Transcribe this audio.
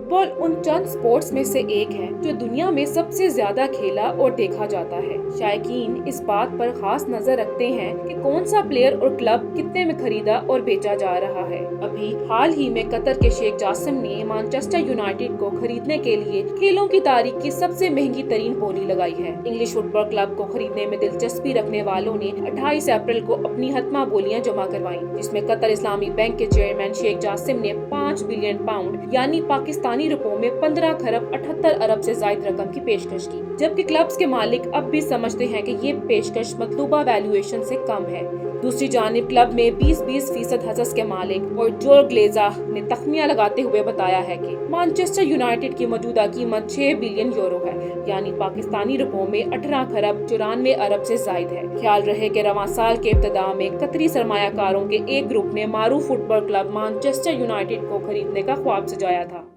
Football उन चंद sports में से एक है जो दुनिया में सबसे ज्यादा खेला और देखा जाता है। शायकीन इस बात पर खास नजर रखते हैं कि कौन सा प्लेयर और क्लब कितने में खरीदा और बेचा जा रहा है। अभी हाल ही में कतर के शेख जासिम ने मैनचेस्टर यूनाइटेड को खरीदने के लिए खेलों की तारीख की सबसे महंगी तरीन बोली लगाई है। इंग्लिश फुटबॉल क्लब को खरीदने में दिलचस्पी रखने वालों ने 28 अप्रैल को अपनी हतमा बोलियां जमा करवाई, जिसमें कतर इस्लामी बैंक के चेयरमैन शेख जासिम ने 5 बिलियन पाउंड यानी पाकिस्तानी रुपयों में 15 खरब 78 अरब से ज्यादा रकम की पेशकश की, जबकि क्लब्स के मालिक अब भी समझते हैं कि ये पेशकश मतलूबा वैल्यूएशन से कम है। दूसरी जानिब क्लब में 20% हसस के मालिक और जोर ग्लेजा ने तखमिया लगाते हुए बताया है कि मैनचेस्टर यूनाइटेड की मौजूदा कीमत 6 बिलियन यूरो है, यानी पाकिस्तानी रुपयों में 18 खरब 94 अरब से ज्यादा है। ख्याल रहे कि रवां साल के इब्तिदा में कतरी सरमायाकारों के एक ग्रुप ने मारूफ फुटबॉल क्लब मैनचेस्टर यूनाइटेड को खरीदने का ख्वाब सजाया था।